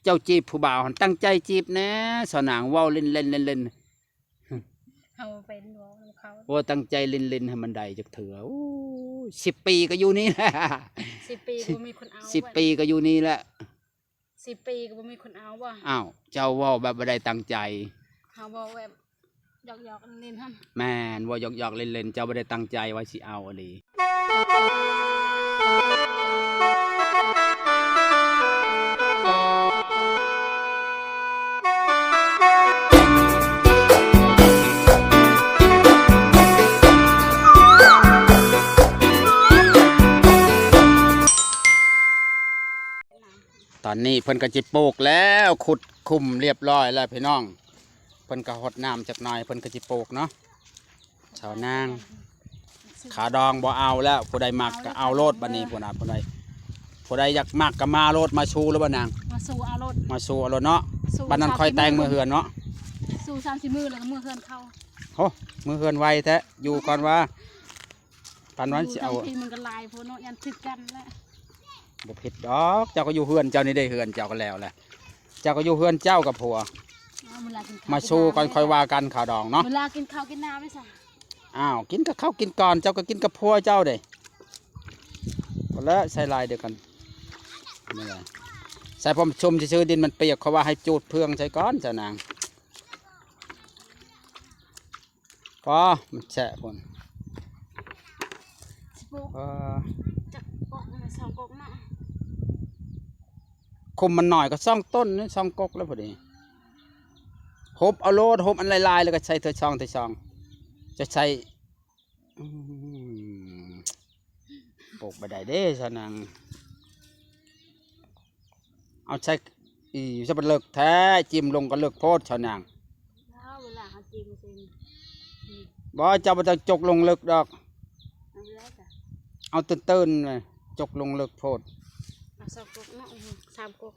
เจ้าจีบผู้บ่าวตั้งใจจีบนะสนางว่าวเล่นเอาเป็นวอเขา ว่าตั้งใจเล่นให้มันได้จากเถื่อ10 ปีก็อยู่นี่แหละ 10 ปีก็มีคนเอา 10 ปีก็อยู่นี่แหละ 10 ปีก็มีคนเอาว่ะ อ้าวเจ้าว่าวแบบไม่ได้ตั้งใจเขาบอกแบบหยอกเล่นท่านแม่นว่าหยอกเล่นเจ้าไม่ได้ตั้งใจไว้สิเอาอะไรตอนนี้เพิ่นก็จิปลูกแล้วขุดคุมเรียบร้อยแล้วพี่น้องเพิ่นก็หดน้ำจากหน่อยเพิ่นก็จิปลูกเนาะชาวนางขาดองบ่เอาแล้วผู้ใดมักก็เอาโลดบัดนี้ผู้ใดอยากมักก็มาโลดมาชูแล้วบ่นางมาสู่เอารถมาชูเอาโลดเนาะบัดนั้นค่อยแต่งมือเหือนเนาะสู่30 มื้อแล้วก็มือเฮือนเข้าโหมือเหือนไวแท้อยู่ก่อนว่าปันวันสิเอาทีมันก็ลายพวกเนาะยันติดกันแล้วบ่ผิดดอกเจ้าก็อยู่เฮือนเจ้านี่ได้เฮือนเจ้าก็แล้วแหละเจ้าก็อยู่เฮือนเจ้ากับผัวมาชูก่อนค่อยว่ากันข่าวดองเนาะเวลากินข้าวกินน้ำไม่ใช่อ้าวกินกับข้าวกินก่อนเจ้าก็กินกับผัวเจ้าเด้พอแล้วใส่ลายเดียวกันนี่แหละใส่ผมชมชื่อดินมันเปียกเขาว่าให้จูดเพื่องใส่ก้อนเจ้านางพอมันแฉะคนจักกกนะสองกกนะคุมมันหน่อยก็2 ต้นนี่2 กกแล้วพอดีหบเอาโลดหบอันลายๆแล้วก็ใส่เธอช่องจะใช้ปลูกใบใดเด้ชะนังเอาใช้จะเป็นเลิกแท้จิ้มลงก็เลิกโพดชะนังเวลาเขาจิ้มสิบ่จะไปจกลงเลิกดอกเอาตื้นๆเลยจกลงเลิกโพด2 กกเนาะ3 กก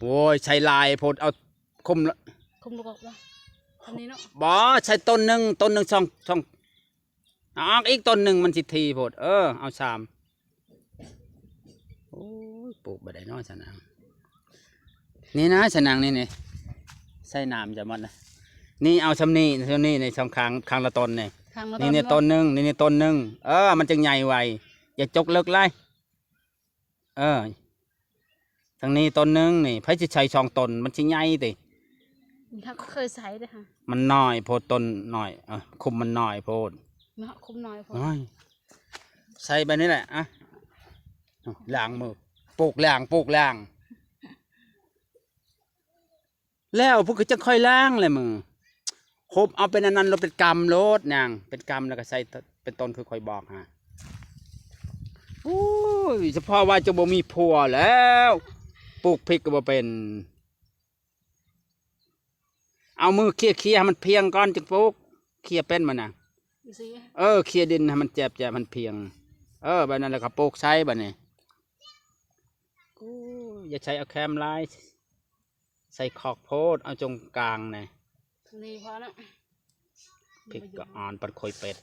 โอ้ยใช้ลายโพดเอาคุมลูกกกละอันนี้เนาะบ่ใช้ต้นหนึ่งช่องอีกต้นหนึ่งมันสิทีโพดเอา3โอ้ยปลูกใบใดน้อยชะนังนี่นะชะนังนี่ใส่น้ำจะหมดนะนี่เอาชำนี่ในช่องคางละต้นนี่ต้นหนึ่งนี่ต้นหนึ่งมันจึงใหญ่ไวอย่าจกเลิกไล่ทางนี้ต้นหนึ่งนี่ไผจะใช้ช่องต้นมันจะใหญ่ติเขาเคยใส่ด้วยค่ะมันน้อยโพดต้นน้อยคุมมันน้อยโพดเนาะคุมน้อยโพดใส่ไปนี่แหละล้างมือปลูกล้างแล้วพวกก็จะค่อยล้างเลยมือคบเอาเป็นอันนั้นเราเป็นกำโลดนางเป็นกำแล้วก็ใส่เป็นต้นคือค่อยบอกฮะโอ้ยเฉพาะว่าจะบ่มีผัวแล้วปลูกพริกก็บ่เป็นเอามือเคี่ยให้มันเพียงก่อนจึงปลูกเคี่ยเป็นมันนะเคี่ยดินให้มันแจบมันเพียงแบบนั้นแหละครับปลูกใช้แบบนี้อย่าใช้เอาแคมไลท์ใส่ขอกโพดเอาจงกลางนี่พอแล้วพริกก็อ่อนปัดคอยเป็ด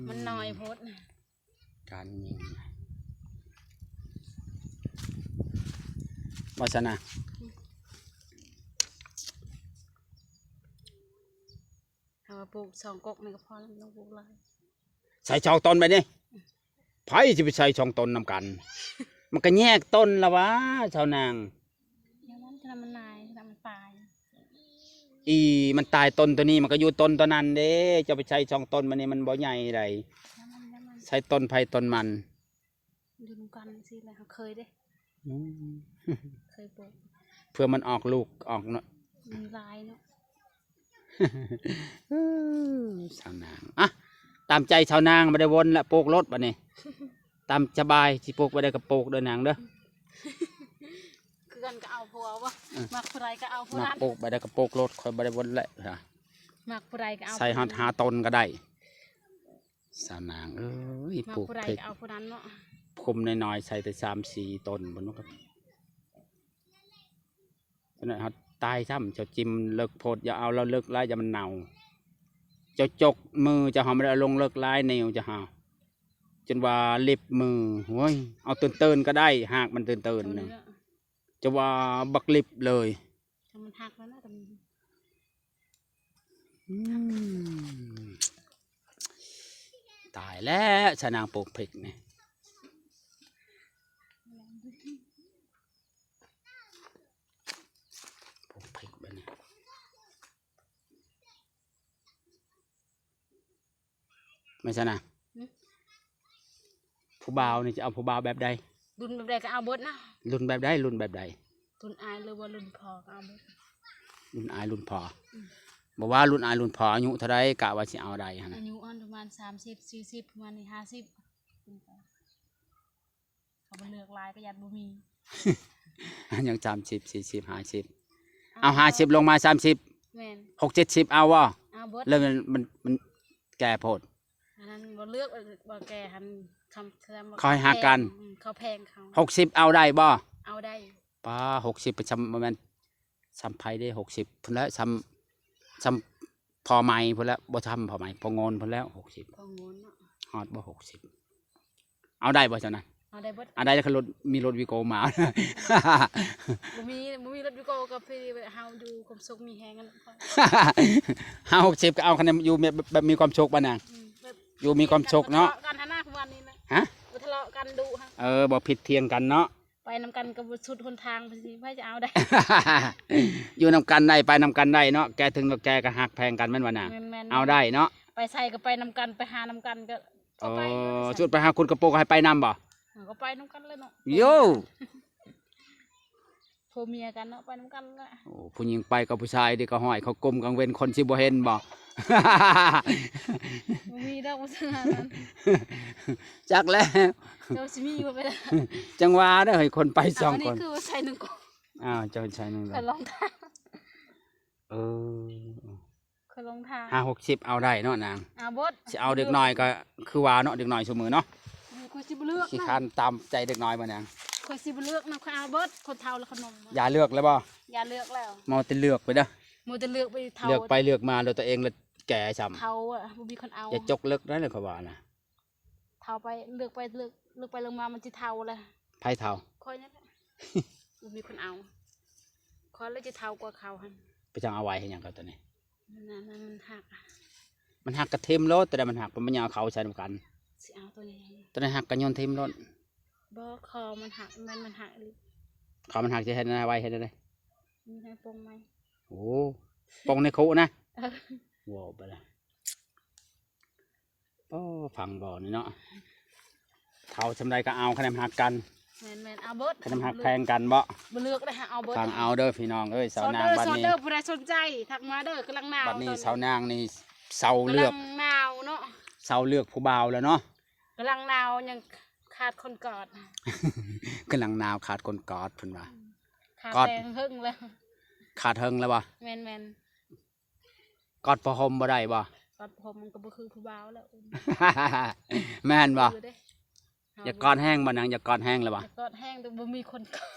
มันน้อยโพดการยิงวาสนาเอาปลูก2 กกมันก็พอแล้วต้องปลูกหลายใส่ช่องต้นไปนี่ไผ่จะไปใส่ช่องต้นนำกันมันก็แยกต้นละวะชาวนางมันทำมันนายทำมันตายมันตายต้นตัวนี้มันก็อยู่ต้นตัวนั้นเด้จะไปใช้ช่องต้นมันนี่มันบ่ใหญ่ไรใช้ต้นไผ่ต้นมันดูกันสิอะไรเขาเคยเด้เคยปลูกเพื่อมันออกลูกออกเนาะมีลายเนาะชาวนางตามใจชาวนางไม่ได้วนละปลูกรถบัดนี้ตามสบายสิปลูกไปได้กับปลูกเดินนางเด้อคือกันก็เอาผัววะมักผู้ใดก็เอาผู้นั้นปลูกไปได้กับปลูกรถคอยไปได้วนแหละมักผู้ใดก็เอาใส่หาต้นก็ได้ชาวนางปลูกเพชรเอาผู้นั้นเนาะคุมน้อยๆใส่แต่3-4 ต้นบนนู้นครับนั่นเขาตายซ้ำเจ้าจิ้มเลิกโพดอย่าเอาเราเลิกไล่อย่ามันเน่าเจ้าจกมือจะหอมไม่ได้ลงเลิกไล่เหนียวจะหา จนว่าเล็บมือโอ้ยเอาตื่นก็ได้หากมันตื่น ตัว ๆ นี้ นะ ก็ จะว่าบักเล็บเลย ถ้ามันหักแล้วนะแต่มัน อืมตายแล้วชะนางปลูกพริกนี่ปลูกพริกแบบนี้ไม่ใช่นะผู้บ่าวนี่จะเอาผู้บ่าวแบบใด รุ่นแบบใดก็เอาเบิดนะ รุ่นแบบใดรุ่นแบบใด รุ่นอายหรือว่ารุ่นพอก็เอาเบิด รุ่นอายรุ่นพออ ม บอกว่ารุ่นอายรุ่นพออายุเท่าไรกะว่าสิเอาใดฮะ อา นะ ยุอันประมาณ30 40ประมาณนี้50ขึ้นไปเขาบ่เลือกลายก็ยันบ่มี ยัง30 40 50เอา50ลงมา30 แม่น 60 70เอาวะ เอาเบิด แล้วมันแก่โพด อันนั้นบ่เลือกบ่แก่หันคำแสดงว่า คอยหักกัน เขาแพงเขา 60เอาได้บ่ เอาได้ ป้า60ไปซ้ำประมาณซ้ำไผได้60พุ่นแล้วซ้ำพอไหม้พุ่นแล้วบ่ซ้ำพอไหม้พองอนพุ่นแล้ว60 พองูเนาะ ฮอดบ่60เอาได้บ่เจ้านั้น เอาได้เบิด อันใดแล้วก็รถมีรถวิโกมา บ่มีรถวิโก้กับพี่เฮาอยู่ความสุขมีแฮงกันพอ 50ก็เอาคะแนนอยู่แบบมีความสุขบ่นาง แบบ อยู่มีความสุขเนาะ บ่ทะเลาะกันหาหน้าวันนี้นะ ฮะ บ่ทะเลาะกันดุฮะ บ่ผิดเทียงกันเนาะ ไปนำกันกับสุดหนทางไปสิไผจะเอาได้ อยู่นำกันได้ไปนำกันได้เนาะแกถึงกับแกก็หักแพงกันแม่นบ่นาง แม่นๆ เอาได้เนาะ ไปใส่ก็ไปนำกันไปหานำกันก็ อ๋อ ไป สุดไปหาคุณกระโปรงให้ไปนำบ่ ก็ไปนำกันเลยเนาะ โย่ ผัวเมียกันเนาะไปนำกันแหละ โอ้ผู้หญิงไปกับผู้ชายเด็กก็ห้อยเขากลมกลางเว้นคนสิบ่เห็นบ่ บ่มีดอกบ่ซั่นนั้น จักแล้ว เจ้าสิมีบ่ไปล่ะ จังหวะเด้อให้คนไปสอง อัน ค นี้ น คือว่าใส่หนึ่งกอน อ้าวเจ้าชายหนึง เค แล้ ยว ลองทาง เออ เคยลองทาง 50เอาได้เนาะนาง บด สิเอาเด็กน้อยก็คือว่าเนาะเด็กน้อยซุมื้อเนาะ คอยสิบ่เลือก สิ นะ คันตามใจเด็กน้อยบ่นาง คอยสิบ่เลือกนะคอยเอาเบิดคนเฒ่าและขนม อย่าเลือกแล้วบ่ อย่าเลือกแล้ว มอแต่เลือกไปเด้อ มัวแต่เลือกไปเฒ่า เลือกไปเลือกมาแล้วตัวเองแล้วแก่ซ้ำ เฒ่าอ่ะบ่มีคนเอา อย่าจกเลิกได้เลยเขาว่านะ เฒ่าไปเลือกไปเลือกไปเลือกมามันสิเฒ่าเลย ไผเฒ่า คอยนั่นแหละ บ่มีคนเอาคอยเลยจะเฒ่ากว่าเขาหั่น ไปจังเอาไว้ให้หยังเขาตัวนี้ นั่นมันหัก มันหักกระเทมรถแต่ได้มันหักมันยาวเขาใช้นำกัน สิเอาตัวนี้ ตัวนี้หักกระยนเทมรถ บ่คอมันหักมันหักอีก เขามันหักจะเฮ็ดอะไรไว้เฮ็ดอะไร มีให้ปงไหม โอ้ปองในคุนะ เออ ว้าวไปเลยโอ้ฟังบ่อนี่เนาะเขาชำไรก็เอาคะแนนหักกัน แม่นเอาเบิด คะแนนหักแพงกันบ่ บ่เลือกได้ฮะเอาเบิด ฟังเอาเด้อพี่น้องเอ้ยสาว สอน นาง เด้อ บัด สอน นี้ เด้อผู้ใดสนใจทักมาเด้อกำลังหนาว บัดนี้ ตอ สาวนางนี่เสาเลื กำ อ ลั ก งหนาวเนาะ เสาเลือกผู้บ่าวแล้วเนาะ กำลังหนาวยังขาดคนกอด กำลังหนาวขาดคนกอดเพิ่นว่า ขาด กอด แต่หึ่งแล้ว ขาดเฮิงแล้วบ่ แม่น กอดประหมบ่ได้บ่ กอดผมมันก็บ่คือผู้บ่าวแล้ว แม่นบ่ คือเด้ อย่ากอดแห้งบ่นางอย่ากอดแห้งแล้วบ่ อย่ากอดแห้งแต่บ่มีคนกอด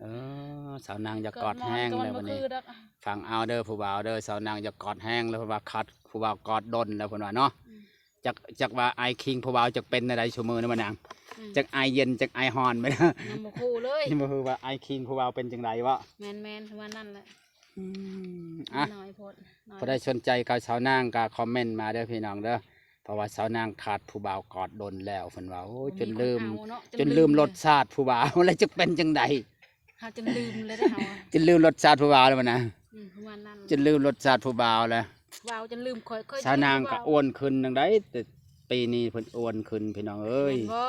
เออสาวนางอย่ากอดแห้ง กอ เลย บ่ วัน คื นี้ อดอก ฟังเอาเด้อผู้บ่าวเด้อสาวนางอย่ากอดแห้งแล้วเพราะว่าคัดผู้บ่าวกอดดนแล้วเพิ่นว่าเนาะจักว่าไอคิงผู้บ่าวจักเป็นอะไรชั่วมือนะบ่นางจักไอเย็นจักไอฮ้อนไปเด้อ ยังบ่คู่เลย นี่บ่คือว่าไอคิงผู้บ่าวเป็นจังไดวะ แม่นๆว่านั่นแหละ อ่ะ น้อยโพดน้อย พอได้สนใจกับสาวนางก็คอมเมนต์มาเด้อพี่น้องเด้อเพราะว่าสาวนางขาดผู้บ่าวกอดดนแล้วเพิ่นว่าโอ้ยจนลืม เอาเนาะ จนลืมรสชาติผู้บ่าว แล้วจะเป็นจังได เฮาจนลืมเลยได้อเฮาอะ จนลืมรสชาติผู้บ่าวแล้วบ่นะ ว่านั่น จนลืมรสชาติผู้บ่าวแล้ว ว้าวจนลืมค่อย สาวนางก็อ้วนขึ้นจังไดแต่ปีนี้เพิ่นอ้วนขึ้นพี่น้องเอ้ย แม่นบ่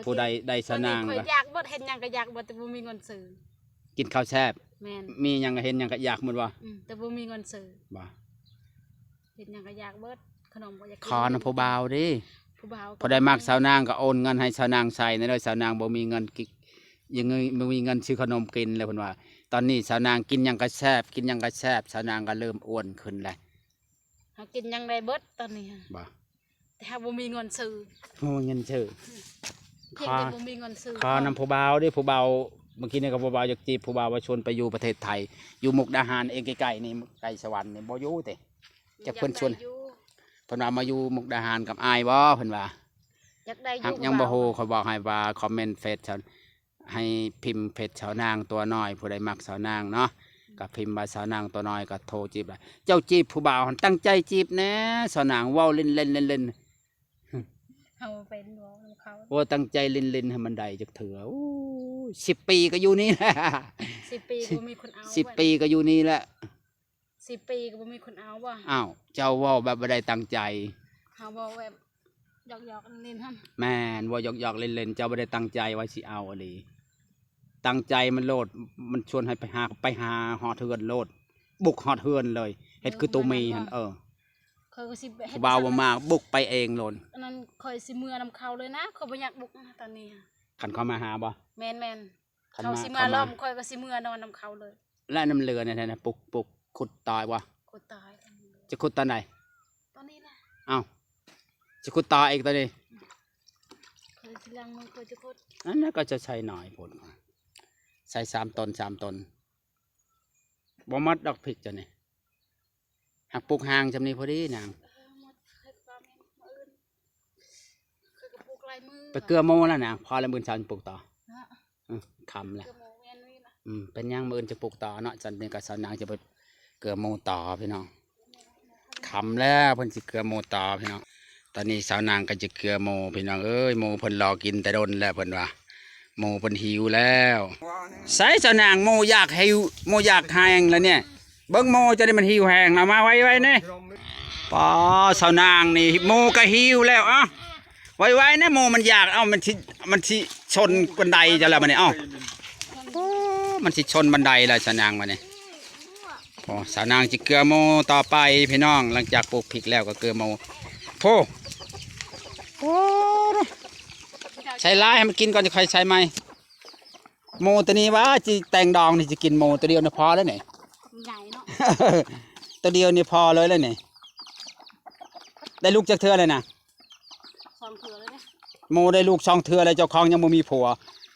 ผู้ใดได้สาวนาง ค่อย ก็ อยากเบิดเห็นหยังก็อยากเบิดแต่บ่มีเงินซื้อ กินข้าวแซ่บ แม่น มีหยังก็เห็นหยังก็อยากหมดว่า แต่บ่มีเงินซื้อ บ่ เห็นหยังก็อยากเบิดขนมก็อยากกิ ขอนำผู้บ่าวดิ ผู้บ่าว พอได้มักสาวนางก็โอนเงินให้สาวนางใส่ในเด้อสาวนางบ่มีเงินกิยังไงบ่มีเงินซื้อขนมกินเลยเพิ่นว่า ตอนนี้สาวนางกินหยังก็แซ่บกินหยังก็แซ่บสาวนางก็เริ่มอ้วนขึ้นแล้ว เฮากินหยังได้เบิดตอนนี้ บ่ แต่เฮาบ่มีเงินซื้อ บ่มีเงินซื้อ เพียง ขอ แต่บ่มีเงินซื้อ ขอนำผู้บ่าวดิผู้บ่าวเมื่อกี้นี่ก็ผู้บ่าวอยากจีบผู้บ่าวว่าชวนไปอยู่ประเทศไทย อยู่มุกดาหารเองใกล้ๆนี่ใกล้สวรรค์นี่บ่อยู่ติ จากเพิ่นชวน อยากได้อยู่ เพิ่นว่ามาอยู่มุกดาหารกับอายบ่เพิ่นว่า อยากได้อ หัก ยู่ ยังบ่ เบา ฮู้เขาบอกให้ว่าคอมเมนต์เฟซชาวให้พิมพ์เฟซชาวนางตัวน้อยผู้ใดมักสาวนางเนาะก็พิมพ์ว่าสาวนางตัวน้อยก็โทรจีบได้เจ้าจีบผู้บ่าวหั่นตั้งใจจีบแหน่สาวนางเว้าเล่นเอาเป็นบ่ของเขา ๆว่าตั้งใจเล่นๆให้มันได้จักเถื่ออู้10 ปีก็อยู่นี่แหละ 10 ปีก็บ่มีคนเอา 10 ปีก็อยู่นี่แหละ 10 ปีก็บ่มีคนเอาบ่ อ้าวเจ้าเว้าแบบบ่ได้ตั้งใจ เฮาบ่แบบหยอกๆเล่นๆหั่น แม่นว่าหยอกๆเล่นๆเจ้าบ่ได้ตั้งใจว่าสิเอาอะลีตั้งใจมันโลดมันชวนให้ไปหาฮอดเฮือนโลดบุกฮอดเฮือนเลยเฮ็ดคือตัวมีหั่นข้อยก็สิเฮ็ ผู้ ด บ่าวบ่มาบุกไปเองโลด อันนั้นข้อยสิเมื่อนำเขาเลยนะข้อยบ่อยากบุกนะตอนนี้ คันเขามาหาบ่ แม่น คัน เขา มา สิ เขา มาล้ มา อมข้อยก็สิเมื่อนอนนำเขาเลย และน้ำเรือเนี่ยนะปุกขุดตายบ่ กูตาย จะขุดตอนไหน ตอนนี้นะ อ้าวจะขุดตาอีกตอนนี้ ข้อยสิล้างมือข้อยจะกด นั่นน่ะก็จะใช้หน่อยผลใส่3 ตนบ่มัดดอกพริกจ้ะนี่หักปลูกหางจำนี้พอดีนาง หมดข้อยก็ปาแม่นมื้ออื่นข้อยก็ปลูกลายมือ ไปเกลือโมแล้วนะพอแล้วมื้อเช้าจะปลูกต่อ นะ คำแล้ว เกือบโมงแม่นนี่นะ เป็นหยังมื้ออื่นจะปลูกต่อเนาะจันนี้ก็สาวนางจะไปเกลือโมต่อพี่น้องคำแล้วเพิ่นสิเกลือโมต่อพี่น้องตอนนี้สาวนางก็จะเกลือโมพี่น้องเอ้ยโมเพิ่นรอกินแต่โดนแล้วเพิ่นว่าโมเพิ่นหิวแล้วใส่สาวนางโมอยากหิวโมอยากแห้งแล้วเนี่ยเบิ่งโมจะได้มันหิวแห้งเอามาไว้นี่ปอสาวนางนี่โมก็หิวแล้วอ่ะไว้นะโมมันอยากเอ้ามันสิชนบันไดจะแล้วมันนี่เอ้ามันสิชนบันไดแล้วสาวนางมาเนี่ยพอสาวนางจะเกลือโมต่อไปพี่น้องหลังจากปลูกพริกแล้วก็เกลือโมโอ้ใช้ลายให้มันกินก่อนจะค่อยใช้ไหมโมตัวนี้ว่าจะแต่งดองนี่จะกินโมตัวเดียวนี่พอแล้วเนี่ย ใหญ่เนาะ ตัวเดียวนี่พอเลยเนี่ยได้ลูกจากเธอเลยนะ สองเถื่อเลยเด้ โมได้ลูก2 เทื่อเลยเจ้าของยังบ่มีผัว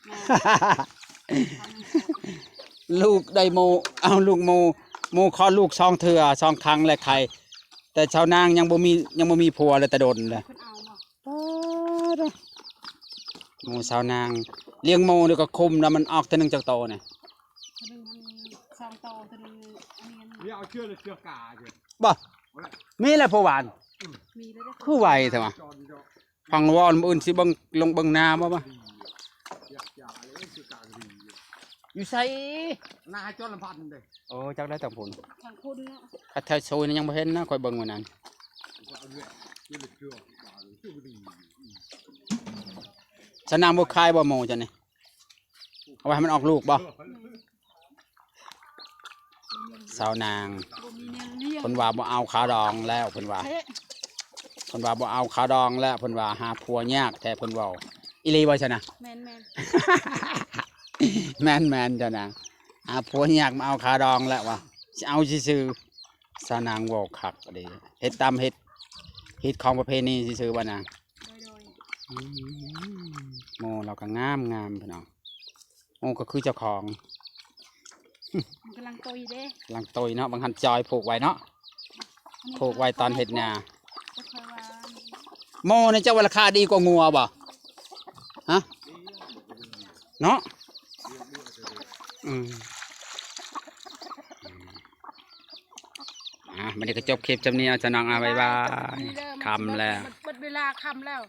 แม่ ลูกได้โมเอาลูกโมคลอดลูก2 เทื่อ2 ครั้งและไข่แต่ชาวนางยังบ่มีผัวเลยแต่โดนเลย คนเอาบ่ โมสาวนางเลี้ยงโมเดี๋ยวก็คุมแล้วมันออกตัวหนึงจากโตเนี่ย ตัวนึงมันสองโตตัวนึงอันนี้ นี่เอาเชือกเลยเชือกกาเชือก บ่มีแหละผัวหวาน มีแล้วเด้อ คือไวใช่ไหม จอนจอ ฟังวอนมื้ออื่นสิเบิ่งลงเบิ่งนาบ่ ดีเชือกยาเลยเชือกกาดี อยู่ไส หน้าจอนลำพันเลย โอ้จักได้แต่ผล ทางคุณเนาะ ถ้าแถวโซนยังบ่เห็นนะค่อยเบิ่งวันนั้น ก็เอาเนี่ยเชือกเชือกกาเชือกดี สนามบ่คายบ่โมจังนี่เอาไว้ให้มันออกลูกบ่สาวนาง บ่มีแนวเลี้ยง เพิ่นว่าบ่เอาขาดองแล้วเพิ่นว่า เฮ้ เพิ่นว่าบ่เอาขาดองแล้วเพิ่นว่าหาผัวยากแต่เพิ่นเว้าอีหลีบ่ซั่นน่ะ แม่น แม่นจ้ะนะหาผัวยากมาเอาขาดองแล้วว่ะสิเอาซื่อๆสาวนางเว้าคักเด้เฮ็ดตามเฮ็ดของประเพณีซื่อๆบ่นาง โดย โมเราก็งามพี่น้องโมก็คือเจ้าของ มันกำลังโตอยู่เด้ หลังตยเนาะบางหันจอยผูกไว้เนาะผูกไว้ตอนเฮ็ดนา ก็เคยว่า โมในเจ้าราคาดีกว่างัวบ่ฮะเนาะมันนี้ก็จบคลิปจำนี้เอาจะน้องบ๊ายบาย นี่เด้อมัน คำแล้ว มันเวลาคำแล้ว